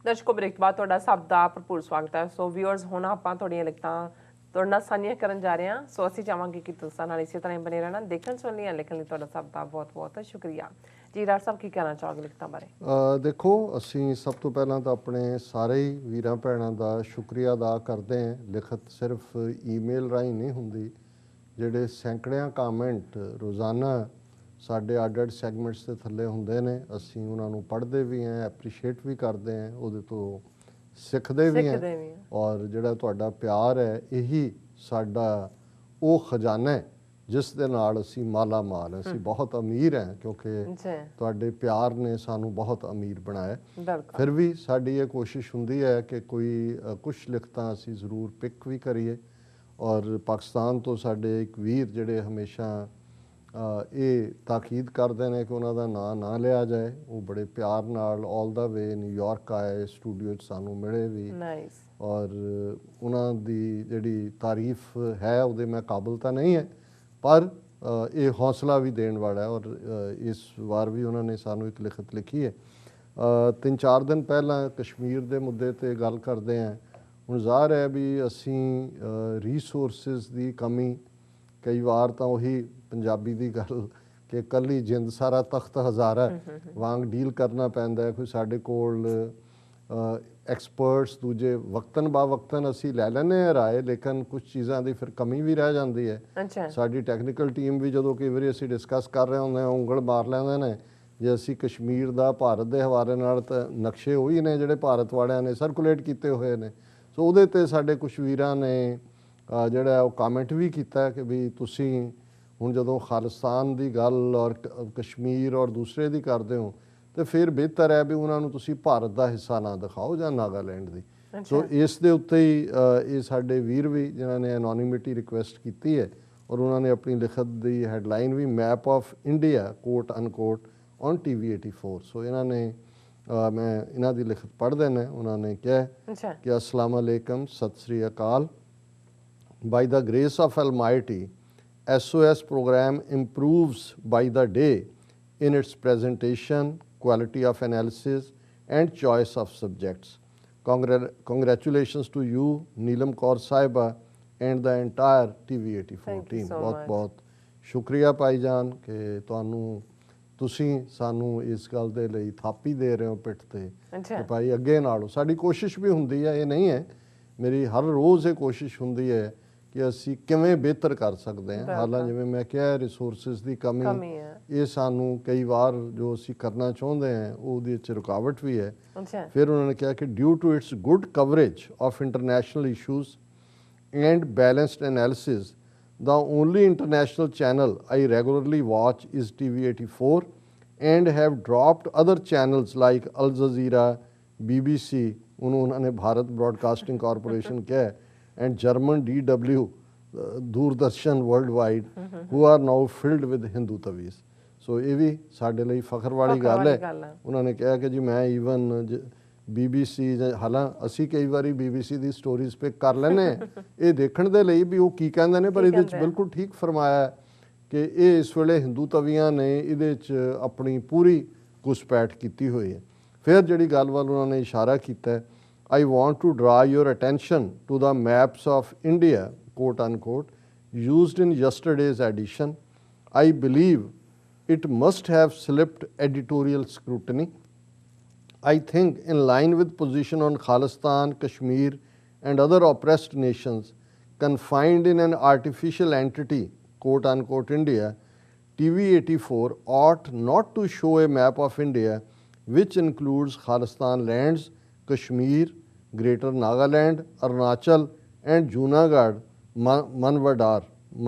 ਦਰਸ਼ਕੋ break ਬਾਅਦ ਤੁਹਾਡਾ ਸਭ ਦਾ ਭਰਪੂਰ ਸਵਾਗਤ ਹੈ। ਸੋ ਵਿਊਅਰਸ ਹੁਣ ਆਪਾਂ ਤੁਹਾਡੀਆਂ ਲਿਖਤਾਂ ਤੁਹਾਡੇ ਨਾਲ ਸਾਂਝੀਆਂ ਕਰਨ ਜਾ ਰਹੇ ਹਾਂ। ਸੋ ਅਸੀਂ ਚਾਹਾਂਗੇ ਕਿ ਤੁਸੀਂ ਨਾਲ ਇਸੇ ਤਰ੍ਹਾਂ ਬਣੇ ਰਹਿਣਾ। ਦੇਖਣ ਸੁਣਨ ਲਿਖਣ ਲਈ ਤੁਹਾਡਾ ਸਭ ਦਾ ਬਹੁਤ ਬਹੁਤ ਸ਼ੁਕਰੀਆ ਜੀ। ਰਾਜ ਸਾਹਿਬ ਕੀ ਕਹਿਣਾ ਚਾਹੋਗੇ ਲਿਖਤਾਂ ਬਾਰੇ? ਦੇਖੋ, ਅਸੀਂ ਸਭ ਤੋਂ ਪਹਿਲਾਂ ਤਾਂ ਆਪਣੇ ਸਾਰੇ ਹੀ ਵੀਰਾਂ ਭੈਣਾਂ ਦਾ ਸ਼ੁਕਰੀਆ ਅਦਾ ਕਰਦੇ ਹਾਂ। ਲਿਖਤ ਸਿਰਫ ਈਮੇਲ ਰਾਹੀਂ ਨਹੀਂ ਹੁੰਦੀ। ਜਿਹੜੇ ਸੈਂਕੜਿਆਂ ਕਾਮੈਂਟ ਰੋਜ਼ਾਨਾ ਸਾਡੇ ਅੱਡ-ਅੱਡ ਸੈਗਮੈਂਟਸ ਦੇ ਥੱਲੇ ਹੁੰਦੇ ਨੇ, ਅਸੀਂ ਉਹਨਾਂ ਨੂੰ ਪੜ੍ਹਦੇ ਵੀ ਹਾਂ, ਐਪਰੀਸ਼ੀਏਟ ਵੀ ਕਰਦੇ ਹਾਂ, ਉਹਦੇ ਤੋਂ ਸਿੱਖਦੇ ਵੀ ਹਾਂ। ਔਰ ਜਿਹੜਾ ਤੁਹਾਡਾ ਪਿਆਰ ਹੈ, ਇਹੀ ਸਾਡਾ ਉਹ ਖਜ਼ਾਨਾ ਹੈ ਜਿਸ ਦੇ ਨਾਲ ਅਸੀਂ ਮਾਲਾ ਮਾਲ ਹਾਂ। ਅਸੀਂ ਬਹੁਤ ਅਮੀਰ ਹਾਂ ਕਿਉਂਕਿ ਤੁਹਾਡੇ ਪਿਆਰ ਨੇ ਸਾਨੂੰ ਬਹੁਤ ਅਮੀਰ ਬਣਾਇਆ। ਫਿਰ ਵੀ ਸਾਡੀ ਇਹ ਕੋਸ਼ਿਸ਼ ਹੁੰਦੀ ਹੈ ਕਿ ਕੋਈ ਕੁਛ ਲਿਖਤਾਂ ਅਸੀਂ ਜ਼ਰੂਰ ਪਿਕ ਵੀ ਕਰੀਏ। ਔਰ ਪਾਕਿਸਤਾਨ ਤੋਂ ਸਾਡੇ ਇੱਕ ਵੀਰ ਜਿਹੜੇ ਹਮੇਸ਼ਾ ਇਹ ਤਾਕੀਦ ਕਰਦੇ ਨੇ ਕਿ ਉਹਨਾਂ ਦਾ ਨਾਂ ਨਾ ਲਿਆ ਜਾਏ, ਉਹ ਬੜੇ ਪਿਆਰ ਨਾਲ ਆਲ ਦਾ ਵੇ ਨਿਊਯਾਰਕ ਆਏ, ਸਟੂਡੀਓ 'ਚ ਸਾਨੂੰ ਮਿਲੇ ਵੀ। ਔਰ ਉਹਨਾਂ ਦੀ ਜਿਹੜੀ ਤਾਰੀਫ ਹੈ ਉਹਦੇ ਮੈਂ ਕਾਬਲ ਤਾਂ ਨਹੀਂ ਹੈ, ਪਰ ਇਹ ਹੌਸਲਾ ਵੀ ਦੇਣ ਵਾਲਾ ਹੈ। ਔਰ ਇਸ ਵਾਰ ਵੀ ਉਹਨਾਂ ਨੇ ਸਾਨੂੰ ਇੱਕ ਲਿਖਤ ਲਿਖੀ ਹੈ। 3-4 ਦਿਨ ਪਹਿਲਾਂ ਕਸ਼ਮੀਰ ਦੇ ਮੁੱਦੇ 'ਤੇ ਗੱਲ ਕਰਦੇ ਹਾਂ। ਹੁਣ ਜ਼ਾਹਰ ਹੈ ਵੀ ਅਸੀਂ ਰੀਸੋਰਸਿਸ ਦੀ ਕਮੀ, ਕਈ ਵਾਰ ਤਾਂ ਉਹੀ ਪੰਜਾਬੀ ਦੀ ਗੱਲ ਕਿ ਇਕੱਲੀ ਜਿੰਦ ਸਾਰਾ ਤਖਤ ਹਜ਼ਾਰਾ ਵਾਂਗ ਡੀਲ ਕਰਨਾ ਪੈਂਦਾ ਹੈ। ਕੋਈ ਸਾਡੇ ਕੋਲ ਐਕਸਪਰਟਸ ਦੂਜੇ ਵਕਤਨ ਬਾ ਵਕਤਨ ਅਸੀਂ ਲੈ ਲੈਂਦੇ ਹਾਂ ਰਾਏ, ਲੇਕਿਨ ਕੁਛ ਚੀਜ਼ਾਂ ਦੀ ਫਿਰ ਕਮੀ ਵੀ ਰਹਿ ਜਾਂਦੀ ਹੈ। ਸਾਡੀ ਟੈਕਨੀਕਲ ਟੀਮ ਵੀ ਜਦੋਂ ਕਈ ਵਾਰੀ ਅਸੀਂ ਡਿਸਕਸ ਕਰ ਰਹੇ ਹੁੰਦੇ ਹਾਂ, ਉਂਗਲ ਮਾਰ ਲੈਂਦੇ ਨੇ ਜੇ ਅਸੀਂ ਕਸ਼ਮੀਰ ਦਾ ਭਾਰਤ ਦੇ ਹਵਾਲੇ ਨਾਲ, ਤਾਂ ਨਕਸ਼ੇ ਉਹੀ ਨੇ ਜਿਹੜੇ ਭਾਰਤ ਵਾਲਿਆਂ ਨੇ ਸਰਕੂਲੇਟ ਕੀਤੇ ਹੋਏ ਨੇ। ਸੋ ਉਹਦੇ 'ਤੇ ਸਾਡੇ ਕੁਛ ਵੀਰਾਂ ਨੇ ਜਿਹੜਾ ਉਹ ਕਾਮੈਂਟ ਵੀ ਕੀਤਾ ਕਿ ਵੀ ਤੁਸੀਂ ਹੁਣ ਜਦੋਂ ਖਾਲਿਸਤਾਨ ਦੀ ਗੱਲ ਔਰ ਕਸ਼ਮੀਰ ਔਰ ਦੂਸਰੇ ਦੀ ਕਰਦੇ ਹੋ ਤਾਂ ਫਿਰ ਬਿਹਤਰ ਹੈ ਵੀ ਉਹਨਾਂ ਨੂੰ ਤੁਸੀਂ ਭਾਰਤ ਦਾ ਹਿੱਸਾ ਨਾ ਦਿਖਾਓ ਜਾਂ ਨਾਗਾਲੈਂਡ ਦੀ। ਸੋ ਇਸ ਦੇ ਉੱਤੇ ਹੀ ਇਹ ਸਾਡੇ ਵੀਰ ਵੀ ਜਿਨ੍ਹਾਂ ਨੇ ਐਨੋਨਿਮਿਟੀ ਰਿਕੁਐਸਟ ਕੀਤੀ ਹੈ, ਔਰ ਉਹਨਾਂ ਨੇ ਆਪਣੀ ਲਿਖਤ ਦੀ ਹੈਡਲਾਈਨ ਵੀ map of India quote unquote on TV84। So ਇਹਨਾਂ ਨੇ ਮੈਂ ਇਹਨਾਂ ਦੀ ਲਿਖਤ ਪੜ੍ਹ ਦੇਣਾ। ਉਹਨਾਂ ਨੇ ਕਿਹਾ ਕਿ ਅਸਲਾਮ ਅਲੈਕਮ, ਸਤਿ ਸ੍ਰੀ ਅਕਾਲ। By the grace of Almighty, SOS program improves by the day in its presentation, quality of analysis and choice of subjects. Congratulations to you, Neelam Kaur Sahiba and the entire TV84 team. बहुत शुक्रिया भाईजान कि ਤੁਸੀਂ ਸਾਨੂੰ ਇਸ ਗੱਲ ਦੇ ਲਈ ਥਾਪੀ ਦੇ ਰਹੇ ਹੋ ਪਿੱਠ 'ਤੇ ਕਿ ਭਾਈ ਅੱਗੇ ਨਾਲੋਂ। ਸਾਡੀ ਕੋਸ਼ਿਸ਼ ਵੀ ਹੁੰਦੀ ਹੈ, ਇਹ ਨਹੀਂ ਹੈ, ਮੇਰੀ ਹਰ ਰੋਜ਼ ਇਹ ਕੋਸ਼ਿਸ਼ ਹੁੰਦੀ ਹੈ ਕਿ ਅਸੀਂ ਕਿਵੇਂ ਬਿਹਤਰ ਕਰ ਸਕਦੇ ਹਾਂ। ਹਾਲਾਂਕਿ ਜਿਵੇਂ ਮੈਂ ਕਿਹਾ ਰਿਸੋਰਸਿਸ ਦੀ ਕਮੀ ਇਹ ਸਾਨੂੰ ਕਈ ਵਾਰ ਜੋ ਅਸੀਂ ਕਰਨਾ ਚਾਹੁੰਦੇ ਹਾਂ ਉਹਦੇ 'ਚ ਰੁਕਾਵਟ ਵੀ ਹੈ। ਫਿਰ ਉਹਨਾਂ ਨੇ ਕਿਹਾ ਕਿ due to its good coverage of international issues and balanced analysis, the only international channel I regularly watch is TV84 and have dropped other channels like Al Jazeera, BBC, उन्होंने भारत ब्रॉडकास्टिंग कॉरपोरेशन किया, and German DW, Doordarshan worldwide, who are now filled with Hindu tavis। सो ये भी साढ़े लिए फखर वाली गल है। उन्होंने कहा कि जी मैं ईवन BBC हालांकि ਅਸੀਂ ਕਈ ਵਾਰੀ BBC ਦੀ ਸਟੋਰੀਜ਼ ਪਿਕ ਕਰ ਲੈਂਦੇ ਇਹ ਦੇਖਣ ਦੇ ਲਈ ਵੀ ਉਹ ਕੀ ਕਹਿੰਦੇ ਨੇ, ਪਰ ਇਹਦੇ ਵਿੱਚ ਬਿਲਕੁਲ ਠੀਕ ਫਰਮਾਇਆ ਕਿ ਇਹ ਇਸ ਵੇਲੇ ਹਿੰਦੂ ਤਵੀਆਂ ਨੇ ਇਹਦੇ 'ਚ ਆਪਣੀ ਪੂਰੀ ਘੁਸਪੈਠ ਕੀਤੀ ਹੋਈ ਹੈ। ਫਿਰ ਜਿਹੜੀ ਗੱਲ ਵੱਲ ਉਹਨਾਂ ਨੇ ਇਸ਼ਾਰਾ ਕੀਤਾ, I want to draw your attention to the maps of India, quote unquote, used in yesterday's edition. I believe it must have slipped editorial scrutiny. I think in line with position on Khalistan, Kashmir and other oppressed nations confined in an artificial entity, quote unquote India, TV84 ought not to show a map of India which includes Khalistan lands, Kashmir, Greater Nagaland, Arunachal and Junagadh, Manwad,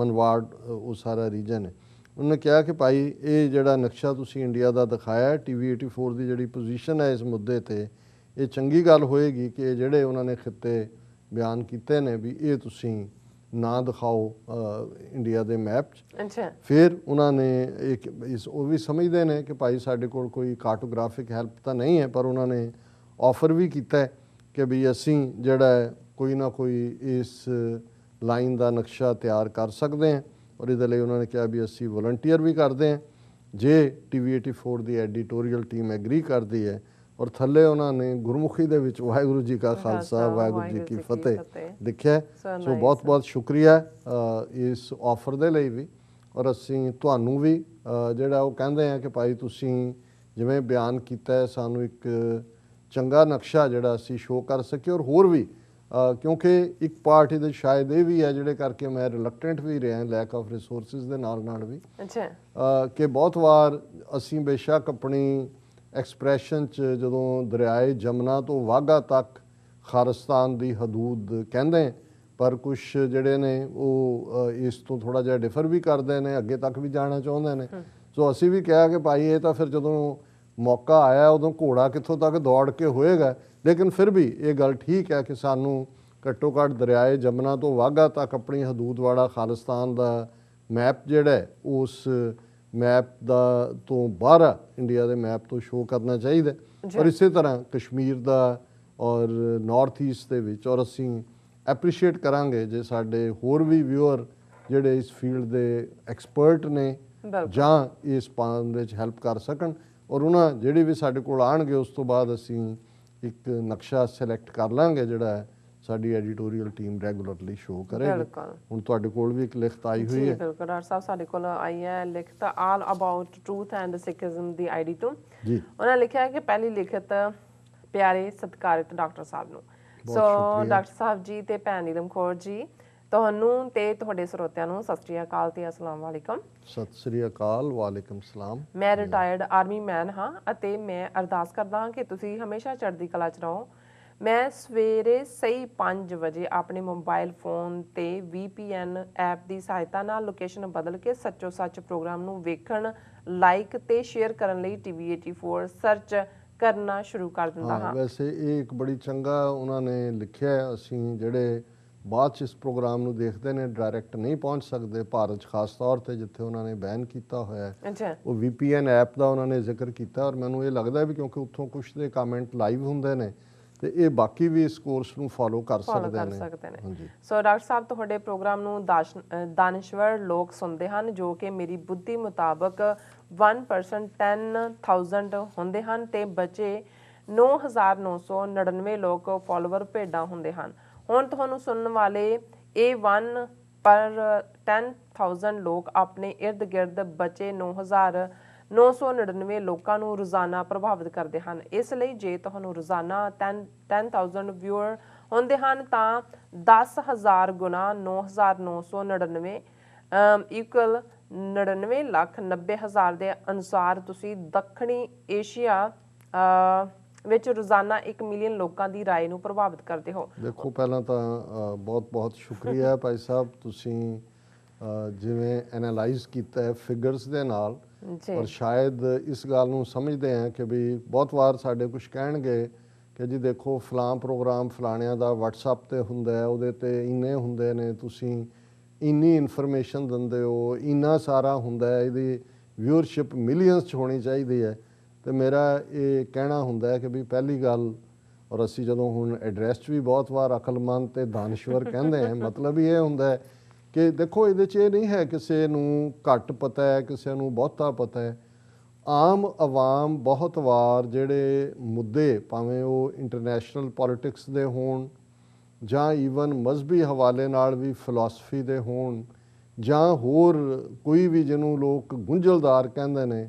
ਉਹ ਸਾਰਾ reason ਹੈ। ਉਹਨੇ ਕਿਹਾ ਕਿ ਭਾਈ ਇਹ ਜਿਹੜਾ ਨਕਸ਼ਾ ਤੁਸੀਂ ਇੰਡੀਆ ਦਾ ਦਿਖਾਇਆ TV84 ਦੀ ਜਿਹੜੀ ਪੋਜੀਸ਼ਨ ਹੈ ਇਸ ਮੁੱਦੇ 'ਤੇ, ਇਹ ਚੰਗੀ ਗੱਲ ਹੋਏਗੀ ਕਿ ਜਿਹੜੇ ਉਹਨਾਂ ਨੇ ਖਿੱਤੇ ਬਿਆਨ ਕੀਤੇ ਨੇ ਵੀ ਇਹ ਤੁਸੀਂ ਨਾ ਦਿਖਾਓ ਇੰਡੀਆ ਦੇ ਮੈਪ 'ਚ। ਫਿਰ ਉਹਨਾਂ ਨੇ ਉਹ ਵੀ ਸਮਝਦੇ ਨੇ ਕਿ ਭਾਈ ਸਾਡੇ ਕੋਲ ਕੋਈ ਕਾਰਟੋਗ੍ਰਾਫਿਕ ਹੈਲਪ ਤਾਂ ਨਹੀਂ ਹੈ, ਪਰ ਉਹਨਾਂ ਨੇ ਆਫਰ ਵੀ ਕੀਤਾ ਕਿ ਵੀ ਅਸੀਂ ਜਿਹੜਾ ਕੋਈ ਨਾ ਕੋਈ ਇਸ ਲਾਈਨ ਦਾ ਨਕਸ਼ਾ ਤਿਆਰ ਕਰ ਸਕਦੇ ਹਾਂ। ਔਰ ਇਹਦੇ ਲਈ ਉਹਨਾਂ ਨੇ ਕਿਹਾ ਵੀ ਅਸੀਂ ਵਲੰਟੀਅਰ ਵੀ ਕਰਦੇ ਹਾਂ, ਜੇ TV84 ਦੀ ਐਡੀਟੋਰੀਅਲ ਟੀਮ ਐਗਰੀ ਕਰਦੀ ਹੈ ਔਰ ਥੱਲੇ ਉਹਨਾਂ ਨੇ ਗੁਰਮੁਖੀ ਦੇ ਵਿੱਚ ਵਾਹਿਗੁਰੂ ਜੀ ਕਾ ਖਾਲਸਾ ਵਾਹਿਗੁਰੂ ਜੀ ਕੀ ਫਤਿਹ ਲਿਖਿਆ। ਸੋ ਬਹੁਤ ਬਹੁਤ ਸ਼ੁਕਰੀਆ ਇਸ ਆਫਰ ਦੇ ਲਈ ਵੀ। ਔਰ ਅਸੀਂ ਤੁਹਾਨੂੰ ਵੀ ਜਿਹੜਾ ਉਹ ਕਹਿੰਦੇ ਆ ਕਿ ਭਾਈ ਤੁਸੀਂ ਜਿਵੇਂ ਬਿਆਨ ਕੀਤਾ ਸਾਨੂੰ ਇੱਕ ਚੰਗਾ ਨਕਸ਼ਾ ਜਿਹੜਾ ਅਸੀਂ ਸ਼ੋਅ ਕਰ ਸਕੀਏ। ਔਰ ਹੋਰ ਵੀ ਕਿਉਂਕਿ ਇੱਕ ਪਾਰਟ ਇਹਦੇ ਸ਼ਾਇਦ ਇਹ ਵੀ ਹੈ ਜਿਹੜੇ ਕਰਕੇ ਮੈਂ ਰਿਲੈਕਟੈਂਟ ਵੀ ਰਿਹਾ ਲੈਕ ਆਫ ਰਿਸੋਰਸਿਸ ਦੇ ਨਾਲ ਵੀ ਕਿ ਬਹੁਤ ਵਾਰ ਅਸੀਂ ਬੇਸ਼ੱਕ ਆਪਣੀ ਐਕਸਪ੍ਰੈਸ਼ਨ 'ਚ ਜਦੋਂ ਦਰਿਆਏ ਜਮਨਾ ਤੋਂ ਵਾਘਾ ਤੱਕ ਖਾਲਿਸਤਾਨ ਦੀ ਹਦੂਦ ਕਹਿੰਦੇ ਪਰ ਕੁਛ ਜਿਹੜੇ ਨੇ ਉਹ ਇਸ ਤੋਂ ਥੋੜ੍ਹਾ ਜਿਹਾ ਡਿਫਰ ਵੀ ਕਰਦੇ ਨੇ, ਅੱਗੇ ਤੱਕ ਵੀ ਜਾਣਾ ਚਾਹੁੰਦੇ ਨੇ। ਸੋ ਅਸੀਂ ਵੀ ਕਿਹਾ ਕਿ ਭਾਈ ਇਹ ਤਾਂ ਫਿਰ ਜਦੋਂ ਮੌਕਾ ਆਇਆ ਉਦੋਂ ਘੋੜਾ ਕਿੱਥੋਂ ਤੱਕ ਦੌੜ ਕੇ ਹੋਏਗਾ, ਲੇਕਿਨ ਫਿਰ ਵੀ ਇਹ ਗੱਲ ਠੀਕ ਹੈ ਕਿ ਸਾਨੂੰ ਘੱਟੋ ਘੱਟ ਦਰਿਆਏ ਜਮਨਾ ਤੋਂ ਵਾਘਾ ਤੱਕ ਆਪਣੀ ਹਦੂਦ ਵਾਲਾ ਖਾਲਿਸਤਾਨ ਦਾ ਮੈਪ ਜਿਹੜਾ ਉਸ ਮੈਪ ਦਾ ਤੋਂ ਬਾਹਰ ਇੰਡੀਆ ਦੇ ਮੈਪ ਤੋਂ ਸ਼ੋਅ ਕਰਨਾ ਚਾਹੀਦਾ। ਔਰ ਇਸੇ ਤਰ੍ਹਾਂ ਕਸ਼ਮੀਰ ਦਾ ਔਰ ਨਾਰਥ ਈਸਟ ਦੇ ਵਿੱਚ। ਔਰ ਅਸੀਂ ਐਪਰੀਸ਼ੀਏਟ ਕਰਾਂਗੇ ਜੇ ਸਾਡੇ ਹੋਰ ਵੀ ਵਿਊਅਰ ਜਿਹੜੇ ਇਸ ਫੀਲਡ ਦੇ ਐਕਸਪਰਟ ਨੇ ਜਾਂ ਇਸ ਪਾਣ ਵਿੱਚ ਹੈਲਪ ਕਰ ਸਕਣ। ਔਰ ਉਹਨਾਂ ਜਿਹੜੇ ਵੀ ਸਾਡੇ ਕੋਲ ਆਉਣਗੇ ਉਸ ਤੋਂ ਬਾਅਦ ਅਸੀਂ ਇੱਕ ਨਕਸ਼ਾ ਸਿਲੈਕਟ ਕਰ ਲਾਂਗੇ ਜਿਹੜਾ ਸਾਡੀ ਐਡੀਟੋਰੀਅਲ ਟੀਮ ਰੈਗੂਲਰਲੀ ਸ਼ੋਅ ਕਰੇਗੀ। ਹੁਣ ਤੁਹਾਡੇ ਕੋਲ ਵੀ ਇੱਕ ਲਿਖਤ ਆਈ ਹੋਈ ਹੈ। ਬਿਲਕੁਲ ਡਾਕਟਰ ਸਾਹਿਬ ਸਾਡੇ ਕੋਲ ਆਈ ਹੈ ਲਿਖਤ all about truth and ਸਿੱਖਿਜ਼ਮ the ID ਤੋਂ। ਜੀ ਉਹਨਾਂ ਲਿਖਿਆ ਹੈ ਕਿ ਪਹਿਲੀ ਲਿਖਤ ਪਿਆਰੇ ਸਤਿਕਾਰਿਤ ਡਾਕਟਰ ਸਾਹਿਬ ਨੂੰ। ਸੋ ਡਾਕਟਰ ਸਾਹਿਬ ਜੀ ਤੇ ਭੈਣ ਨੀਲਮ ਕੌਰ ਜੀ ਤੁਹਾਨੂੰ ਤੇ ਤੁਹਾਡੇ ਸਰੋਤਿਆਂ ਨੂੰ ਸਤਿ ਸ੍ਰੀ ਅਕਾਲ ਤੇ ਅਸਲਾਮ ਵਾਲੇਕਮ। ਸਤਿ ਸ੍ਰੀ ਅਕਾਲ ਵਾਲੇਕਮ ਸਲਾਮ। ਮੈਂ ਰਿਟਾਇਰਡ ਆਰਮੀ ਮੈਨ ਹਾਂ ਅਤੇ ਮੈਂ ਅਰਦਾਸ ਕਰਦਾ ਹਾਂ ਕਿ ਤੁਸੀਂ ਹਮੇਸ਼ਾ ਚੜ੍ਹਦੀ ਕਲਾ 'ਚ ਰਹੋ। ਮੈਂ ਸਵੇਰੇ ਸਹੀ 5 ਵਜੇ ਆਪਣੇ ਮੋਬਾਈਲ ਫੋਨ ਤੇ VPN ਐਪ ਦੀ ਸਹਾਇਤਾ ਨਾਲ ਲੋਕੇਸ਼ਨ ਬਦਲ ਕੇ ਸੱਚੋ ਸੱਚ ਪ੍ਰੋਗਰਾਮ ਨੂੰ ਵੇਖਣ, ਲਾਈਕ ਤੇ ਸ਼ੇਅਰ ਕਰਨ ਲਈ TV84 ਸਰਚ ਕਰਨਾ ਸ਼ੁਰੂ ਕਰ ਦਿੰਦਾ ਹਾਂ। ਵੈਸੇ ਇਹ ਇੱਕ ਬੜੀ ਚੰਗਾ ਉਹਨਾਂ ਨੇ ਲਿਖਿਆ। ਅਸੀਂ ਜਿਹੜੇ ਬਾਅਦ 'ਚ ਇਸ ਪ੍ਰੋਗਰਾਮ ਨੂੰ ਦੇਖਦੇ ਨੇ ਡਾਇਰੈਕਟ ਨਹੀਂ ਪਹੁੰਚ ਸਕਦੇ ਭਾਰਤ 'ਚ ਖਾਸ ਤੌਰ 'ਤੇ ਜਿੱਥੇ ਉਹਨਾਂ ਨੇ ਬੈਨ ਕੀਤਾ ਹੋਇਆ ਉਹ VPN ਐਪ ਦਾ ਉਹਨਾਂ ਨੇ ਜ਼ਿਕਰ ਕੀਤਾ। ਔਰ ਮੈਨੂੰ ਇਹ ਲੱਗਦਾ ਵੀ ਕਿਉਂਕਿ ਉੱਥੋਂ ਕੁਛ ਦੇ ਕਮੈਂਟ ਲਾਈਵ ਹੁੰਦੇ ਨੇ ਤੇ ਇਹ ਬਾਕੀ ਵੀ ਇਸ ਕੋਰਸ ਨੂੰ ਫੋਲੋ ਕਰ ਸਕਦੇ ਨੇ। ਸੋ ਡਾਕਟਰ ਸਾਹਿਬ ਤੁਹਾਡੇ ਪ੍ਰੋਗਰਾਮ ਨੂੰ ਦਾਨਸ਼ਵਰ ਲੋਕ ਸੁਣਦੇ ਹਨ ਜੋ ਕਿ ਮੇਰੀ ਬੁੱਧੀ ਮੁਤਾਬਕ 1% 10,000 ਹੁੰਦੇ ਹਨ ਤੇ ਬਚੇ 9,999 ਲੋਕ ਫੋਲੋਵਰ ਭੇਡਾਂ ਹੁੰਦੇ ਹਨ। ਹੁਣ ਤੁਹਾਨੂੰ ਸੁਣਨ ਵਾਲੇ ਇਹ 1 ਪਰ 10,000 ਲੋਕ ਆਪਣੇ ਇਰਦ ਗਿਰਦ ਬਚੇ 9,999 ਲੋਕਾਂ ਨੂੰ ਰੋਜ਼ਾਨਾ ਪ੍ਰਭਾਵਿਤ ਕਰਦੇ ਹਨ। ਇਸ ਲਈ ਜੇ ਤੁਹਾਨੂੰ ਰੋਜ਼ਾਨਾ 10,000 ਵਿਊਅਰ ਹੁੰਦੇ ਹਨ ਤਾਂ 10,000 ਗੁਣਾ 9,999 ਇਕੁਅਲ 99,90,000 ਦੇ ਅਨੁਸਾਰ ਤੁਸੀਂ ਦੱਖਣੀ ਏਸ਼ੀਆ ਵਿੱਚ ਰੋਜ਼ਾਨਾ 1 ਮਿਲੀਅਨ ਲੋਕਾਂ ਦੀ ਰਾਏ ਨੂੰ ਪ੍ਰਭਾਵਿਤ ਕਰਦੇ ਹੋ। ਦੇਖੋ ਪਹਿਲਾਂ ਤਾਂ ਬਹੁਤ ਬਹੁਤ ਸ਼ੁਕਰੀਆ ਭਾਈ ਸਾਹਿਬ, ਤੁਸੀਂ ਜਿਵੇਂ ਐਨਾਲਾਈਜ਼ ਕੀਤਾ ਹੈ ਫਿਗਰਸ ਦੇ ਨਾਲ। ਔਰ ਸ਼ਾਇਦ ਇਸ ਗੱਲ ਨੂੰ ਸਮਝਦੇ ਹਾਂ ਕਿ ਵੀ ਬਹੁਤ ਵਾਰ ਸਾਡੇ ਕੁਝ ਕਹਿਣਗੇ ਕਿ ਜੀ ਦੇਖੋ ਫਲਾਂ ਪ੍ਰੋਗਰਾਮ ਫਲਾਣਿਆਂ ਦਾ WhatsApp ਤੇ ਹੁੰਦਾ ਉਹਦੇ ਤੇ ਇੰਨੇ ਹੁੰਦੇ ਨੇ, ਤੁਸੀਂ ਇੰਨੀ ਇਨਫੋਰਮੇਸ਼ਨ ਦਿੰਦੇ ਹੋ, ਇੰਨਾ ਸਾਰਾ ਹੁੰਦਾ ਇਹਦੀ ਵਿਊਅਰਸ਼ਿਪ ਮਿਲੀਅਨਸ 'ਚ ਹੋਣੀ ਚਾਹੀਦੀ ਹੈ। ਤੇ ਮੇਰਾ ਇਹ ਕਹਿਣਾ ਹੁੰਦਾ ਹੈ ਕਿ ਵੀ ਪਹਿਲੀ ਗੱਲ, ਔਰ ਅਸੀਂ ਜਦੋਂ ਹੁਣ ਐਡਰੈਸ 'ਚ ਵੀ ਬਹੁਤ ਵਾਰ ਅਕਲਮੰਦ ਤੇ ਦਾਨਸ਼ਵਰ ਕਹਿੰਦੇ ਹਾਂ, ਮਤਲਬ ਹੀ ਇਹ ਹੁੰਦਾ ਹੈ ਕਿ ਦੇਖੋ ਇਹਦੇ 'ਚ ਇਹ ਨਹੀਂ ਹੈ ਕਿਸੇ ਨੂੰ ਘੱਟ ਪਤਾ ਹੈ ਕਿਸੇ ਨੂੰ ਬਹੁਤਾ ਪਤਾ ਹੈ। ਆਮ ਆਵਾਮ ਬਹੁਤ ਵਾਰ ਜਿਹੜੇ ਮੁੱਦੇ ਭਾਵੇਂ ਉਹ ਇੰਟਰਨੈਸ਼ਨਲ ਪੋਲੀਟਿਕਸ ਦੇ ਹੋਣ ਜਾਂ ਈਵਨ ਮਜ਼ਹਬੀ ਹਵਾਲੇ ਨਾਲ ਵੀ ਫਿਲਾਸਫੀ ਦੇ ਹੋਣ ਜਾਂ ਹੋਰ ਕੋਈ ਵੀ ਜਿਹਨੂੰ ਲੋਕ ਗੁੰਝਲਦਾਰ ਕਹਿੰਦੇ ਨੇ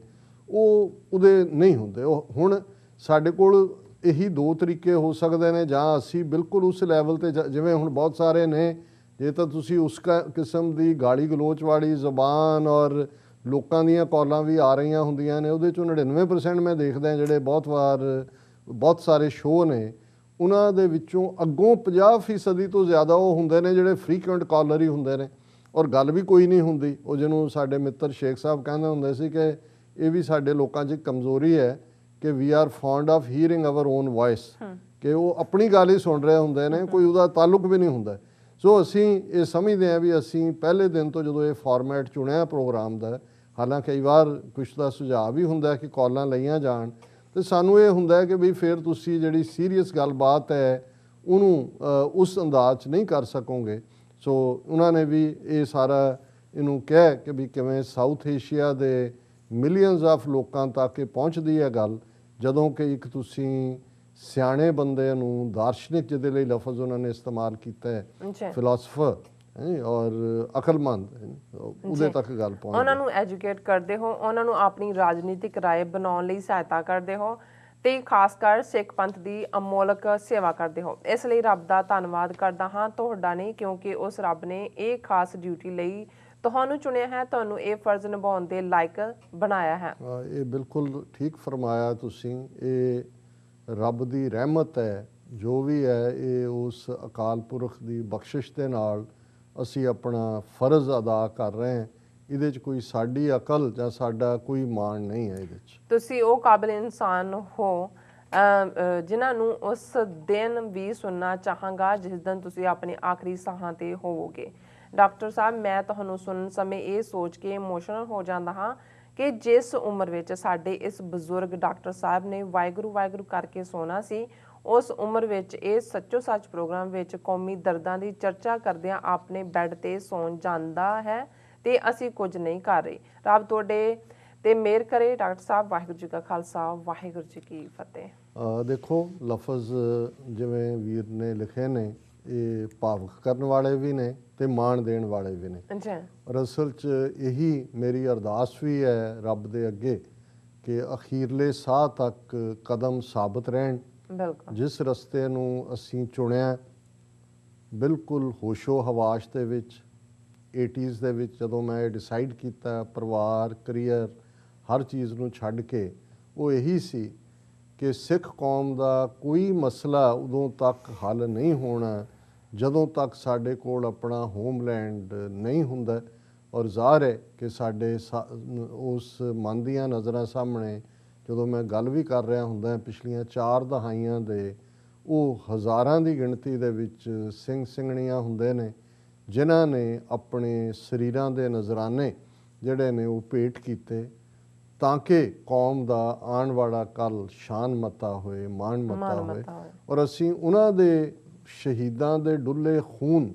ਉਹ ਉਹਦੇ ਨਹੀਂ ਹੁੰਦੇ। ਉਹ ਹੁਣ ਸਾਡੇ ਕੋਲ ਇਹੀ 2 ਤਰੀਕੇ ਹੋ ਸਕਦੇ ਨੇ, ਜਾਂ ਅਸੀਂ ਬਿਲਕੁਲ ਉਸ ਲੈਵਲ 'ਤੇ ਜਿਵੇਂ ਹੁਣ ਬਹੁਤ ਸਾਰੇ ਨੇ ਜੇ ਤਾਂ ਤੁਸੀਂ ਉਸ ਕਿਸਮ ਦੀ ਗਾਲੀ ਗਲੋਚ ਵਾਲੀ ਜ਼ਬਾਨ ਔਰ ਲੋਕਾਂ ਦੀਆਂ ਕਾਲਾਂ ਵੀ ਆ ਰਹੀਆਂ ਹੁੰਦੀਆਂ ਨੇ ਉਹਦੇ 'ਚੋਂ 99% ਮੈਂ ਦੇਖਦਾ ਜਿਹੜੇ ਬਹੁਤ ਵਾਰ ਬਹੁਤ ਸਾਰੇ ਸ਼ੋਅ ਨੇ ਉਹਨਾਂ ਦੇ ਵਿੱਚੋਂ ਅੱਗੋਂ 50% ਤੋਂ ਜ਼ਿਆਦਾ ਉਹ ਹੁੰਦੇ ਨੇ ਜਿਹੜੇ ਫਰੀਕੁਐਂਟ ਕਾਲਰ ਹੀ ਹੁੰਦੇ ਨੇ ਔਰ ਗੱਲ ਵੀ ਕੋਈ ਨਹੀਂ ਹੁੰਦੀ। ਉਹ ਜਿਹਨੂੰ ਸਾਡੇ ਮਿੱਤਰ ਸ਼ੇਖ ਸਾਹਿਬ ਕਹਿੰਦੇ ਹੁੰਦੇ ਸੀ ਕਿ ਇਹ ਵੀ ਸਾਡੇ ਲੋਕਾਂ 'ਚ ਕਮਜ਼ੋਰੀ ਹੈ ਕਿ we are fond of hearing our own voice, ਕਿ ਉਹ ਆਪਣੀ ਗੱਲ ਹੀ ਸੁਣ ਰਹੇ ਹੁੰਦੇ ਨੇ, ਕੋਈ ਉਹਦਾ ਤਾਲੁਕ ਵੀ ਨਹੀਂ ਹੁੰਦਾ। ਸੋ ਅਸੀਂ ਇਹ ਸਮਝਦੇ ਹਾਂ ਵੀ ਅਸੀਂ ਪਹਿਲੇ ਦਿਨ ਤੋਂ ਜਦੋਂ ਇਹ ਫਾਰਮੈਟ ਚੁਣਿਆ ਪ੍ਰੋਗਰਾਮ ਦਾ, ਹਾਲਾਂਕਿ ਕਈ ਵਾਰ ਕੁਛ ਦਾ ਸੁਝਾਅ ਵੀ ਹੁੰਦਾ ਕਿ ਕਾਲਾਂ ਲਈਆਂ ਜਾਣ, ਤੇ ਸਾਨੂੰ ਇਹ ਹੁੰਦਾ ਕਿ ਵੀ ਫਿਰ ਤੁਸੀਂ ਜਿਹੜੀ ਸੀਰੀਅਸ ਗੱਲਬਾਤ ਹੈ ਉਹਨੂੰ ਉਸ ਅੰਦਾਜ਼ 'ਚ ਨਹੀਂ ਕਰ ਸਕੋਗੇ। ਸੋ ਉਹਨਾਂ ਨੇ ਵੀ ਇਹ ਸਾਰਾ ਇਹਨੂੰ ਕਿਹਾ ਕਿ ਵੀ ਕਿਵੇਂ ਸਾਊਥ ਏਸ਼ੀਆ ਦੇ ਮਿਲੀਅਨਸ ਆਫ ਲੋਕਾਂ ਤੱਕ ਇਹ ਪਹੁੰਚਦੀ ਹੈ ਗੱਲ, ਜਦੋਂ ਕਿ ਇੱਕ ਤੁਸੀਂ ਸਿਆਣੇ ਬੰਦੇ ਨੂੰ ਦਾਰਸ਼ਨਿਕ ਜਿਹਦੇ ਲਈ ਲਫ਼ਜ਼ ਉਹਨਾਂ ਨੇ ਇਸਤੇਮਾਲ ਕੀਤਾ ਹੈ ਫਿਲਾਸਫਰ ਔਰ ਅਕਲਮੰਦ ਉਹਦੇ ਤੱਕ ਗੱਲ ਪਹੁੰਚ ਉਹਨਾਂ ਨੂੰ ਐਜੂਕੇਟ ਕਰਦੇ ਹੋ, ਉਹਨਾਂ ਨੂੰ ਆਪਣੀ ਰਾਜਨੀਤਿਕ ਰਾਏ ਬਣਾਉਣ ਲਈ ਸਹਾਇਤਾ ਕਰਦੇ ਹੋ ਤੇ ਖਾਸ ਕਰ ਸਿੱਖ ਪੰਥ ਦੀ ਅਮੋਲਕ ਸੇਵਾ ਕਰਦੇ ਹੋ। ਇਸ ਲਈ ਰੱਬ ਦਾ ਧੰਨਵਾਦ ਕਰਦਾ ਹਾਂ, ਤੁਹਾਡਾ ਨਹੀਂ, ਕਿਉਂਕਿ ਉਸ ਰੱਬ ਨੇ ਇਹ ਖਾਸ ਡਿਊਟੀ ਲਈ ਤੁਹਾਨੂੰ ਚੁਣਿਆ ਹੈ, ਤੁਹਾਨੂੰ ਇਹ ਫਰਜ਼ ਨਿਭਾਉਣ ਦੇ ਲਾਇਕ ਬਣਾਇਆ ਹੈ। ਇਹ ਬਿਲਕੁਲ ਠੀਕ ਫਰਮਾਇਆ ਤੁਸੀਂ। ਇਹ ਰੱਬ ਦੀ ਰਹਿਮਤ ਹੈ, ਜੋ ਵੀ ਹੈ ਇਹ ਉਸ ਅਕਾਲ ਪੁਰਖ ਦੀ ਬਖਸ਼ਿਸ਼ ਦੇ ਨਾਲ ਅਸੀਂ ਆਪਣਾ ਫਰਜ਼ ਅਦਾ ਕਰ ਰਹੇ ਹਾਂ। ਇਹਦੇ 'ਚ ਕੋਈ ਸਾਡੀ ਅਕਲ ਜਾਂ ਸਾਡਾ ਕੋਈ ਮਾਣ ਨਹੀਂ ਹੈ। ਇਹਦੇ 'ਚ ਤੁਸੀਂ ਉਹ ਕਾਬਿਲ ਇਨਸਾਨ ਹੋ ਜਿਨ੍ਹਾਂ ਨੂੰ ਉਸ ਦਿਨ ਵੀ ਸੁਣਨਾ ਚਾਹਾਂਗਾ ਜਿਸ ਦਿਨ ਤੁਸੀਂ ਆਪਣੇ ਆਖਰੀ ਸਾਹਾਂ ਤੇ ਹੋਵੋਗੇ। ਡਾਕਟਰ ਸਾਹਿਬ, ਮੈਂ ਤੁਹਾਨੂੰ ਸੁਣਨ ਸਮੇਂ ਇਹ ਸੋਚ ਕੇ ਇਮੋਸ਼ਨਲ ਹੋ ਜਾਂਦਾ ਹਾਂ ਕਿ ਜਿਸ ਉਮਰ ਵਿੱਚ ਸਾਡੇ ਇਸ ਬਜ਼ੁਰਗ ਡਾਕਟਰ ਸਾਹਿਬ ਨੇ ਵਾਹਿਗੁਰੂ ਵਾਹਿਗੁਰੂ ਕਰਕੇ ਸੋਣਾ ਸੀ, ਉਸ ਉਮਰ ਵਿੱਚ ਇਹ ਸੱਚੋ ਸੱਚ ਪ੍ਰੋਗਰਾਮ ਵਿੱਚ ਕੌਮੀ ਦਰਦਾਂ ਦੀ ਚਰਚਾ ਕਰਦਿਆਂ ਆਪਣੇ ਬੈੱਡ ਤੇ ਸੌਣ ਜਾਂਦਾ ਹੈ ਤੇ ਅਸੀਂ ਕੁਝ ਨਹੀਂ ਕਰ ਰਹੇ। ਰੱਬ ਤੁਹਾਡੇ ਤੇ ਮਿਹਰ ਕਰੇ। ਡਾਕਟਰ ਸਾਹਿਬ, ਵਾਹਿਗੁਰੂ ਜੀ ਕਾ ਖਾਲਸਾ, ਵਾਹਿਗੁਰੂ ਜੀ ਕੀ ਫਤਿਹ। ਦੇਖੋ, ਲਫ਼ਜ਼ ਜਿਵੇਂ ਵੀਰ ਨੇ ਲਿਖੇ ਨੇ ਇਹ ਭਾਵੁਕ ਕਰਨ ਵਾਲੇ ਵੀ ਨੇ ਤੇ ਮਾਣ ਦੇਣ ਵਾਲੇ ਵੀ ਨੇ। ਔਰ ਅਸਲ 'ਚ ਇਹੀ ਮੇਰੀ ਅਰਦਾਸ ਵੀ ਹੈ ਰੱਬ ਦੇ ਅੱਗੇ ਕਿ ਅਖੀਰਲੇ ਸਾਹ ਤੱਕ ਕਦਮ ਸਾਬਤ ਰਹਿਣ। ਜਿਸ ਰਸਤੇ ਨੂੰ ਅਸੀਂ ਚੁਣਿਆ ਬਿਲਕੁਲ ਹੋਸ਼ੋ ਹਵਾਸ਼ ਦੇ ਵਿੱਚ 80s ਦੇ ਵਿੱਚ ਜਦੋਂ ਮੈਂ ਇਹ ਡਿਸਾਈਡ ਕੀਤਾ ਪਰਿਵਾਰ ਕਰੀਅਰ ਹਰ ਚੀਜ਼ ਨੂੰ ਛੱਡ ਕੇ, ਉਹ ਇਹੀ ਸੀ ਕਿ ਸਿੱਖ ਕੌਮ ਦਾ ਕੋਈ ਮਸਲਾ ਉਦੋਂ ਤੱਕ ਹੱਲ ਨਹੀਂ ਹੋਣਾ ਜਦੋਂ ਤੱਕ ਸਾਡੇ ਕੋਲ ਆਪਣਾ ਹੋਮਲੈਂਡ ਨਹੀਂ ਹੁੰਦਾ। ਔਰ ਜ਼ਾਹਰ ਹੈ ਕਿ ਸਾਡੇ ਉਸ ਮਨ ਦੀਆਂ ਨਜ਼ਰਾਂ ਸਾਹਮਣੇ ਜਦੋਂ ਮੈਂ ਗੱਲ ਵੀ ਕਰ ਰਿਹਾ ਹੁੰਦਾ ਪਿਛਲੀਆਂ 4 ਦਹਾਈਆਂ ਦੇ ਉਹ ਹਜ਼ਾਰਾਂ ਦੀ ਗਿਣਤੀ ਦੇ ਵਿੱਚ ਸਿੰਘ ਸਿੰਘਣੀਆਂ ਹੁੰਦੇ ਨੇ ਜਿਨ੍ਹਾਂ ਨੇ ਆਪਣੇ ਸਰੀਰਾਂ ਦੇ ਨਜ਼ਰਾਨੇ ਜਿਹੜੇ ਨੇ ਉਹ ਭੇਟ ਕੀਤੇ ਤਾਂ ਕਿ ਕੌਮ ਦਾ ਆਉਣ ਵਾਲਾ ਕੱਲ੍ਹ ਸ਼ਾਨ ਮੱਤਾ ਹੋਏ, ਮਾਣ ਮੱਤਾ ਹੋਏ। ਔਰ ਅਸੀਂ ਉਹਨਾਂ ਦੇ ਸ਼ਹੀਦਾਂ ਦੇ ਡੁੱਲੇ ਖੂਨ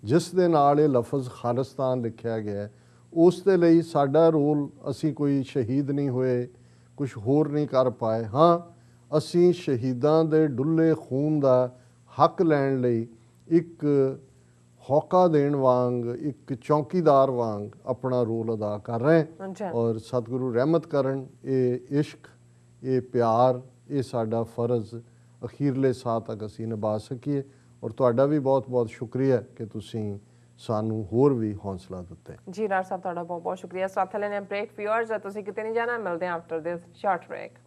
ਜਿਸ ਦੇ ਨਾਲ ਇਹ ਲਫ਼ਜ਼ ਖਾਲਿਸਤਾਨ ਲਿਖਿਆ ਗਿਆ ਉਸ ਦੇ ਲਈ ਸਾਡਾ ਰੋਲ, ਅਸੀਂ ਕੋਈ ਸ਼ਹੀਦ ਨਹੀਂ ਹੋਏ, ਕੁਛ ਹੋਰ ਨਹੀਂ ਕਰ ਪਾਏ। ਹਾਂ, ਅਸੀਂ ਸ਼ਹੀਦਾਂ ਦੇ ਡੁੱਲੇ ਖੂਨ ਦਾ ਹੱਕ ਲੈਣ ਲਈ ਇੱਕ ਹੌਕਾ ਦੇਣ ਵਾਂਗ, ਇੱਕ ਚੌਕੀਦਾਰ ਵਾਂਗ ਆਪਣਾ ਰੋਲ ਅਦਾ ਕਰ ਰਹੇ ਹਾਂ। ਔਰ ਸਤਿਗੁਰੂ ਰਹਿਮਤ ਕਰਨ, ਇਹ ਇਸ਼ਕ, ਇਹ ਪਿਆਰ, ਇਹ ਸਾਡਾ ਫਰਜ਼ ਅਖੀਰਲੇ ਸਾਹ ਤੱਕ ਅਸੀਂ ਨਿਭਾ ਸਕੀਏ। ਔਰ ਤੁਹਾਡਾ ਵੀ ਬਹੁਤ ਬਹੁਤ ਸ਼ੁਕਰੀਆ ਕਿ ਤੁਸੀਂ ਸਾਨੂੰ ਹੋਰ ਵੀ ਹੌਸਲਾ ਦਿੱਤਾ। ਜੀ ਡਾਕਟਰ ਸਾਹਿਬ, ਤੁਹਾਡਾ ਬਹੁਤ ਬਹੁਤ ਸ਼ੁਕਰੀਆ। ਸਾਥ ਲੈਣੇ ਬ੍ਰੇਕ ਵਿਊਅਰਸ, ਤੁਸੀਂ ਕਿਤੇ ਨਹੀਂ ਜਾਣਾ, ਮਿਲਦੇ ਹਾਂ ਆਫਟਰ ਦਿਸ ਸ਼ਾਰਟ ਬ੍ਰੇਕ।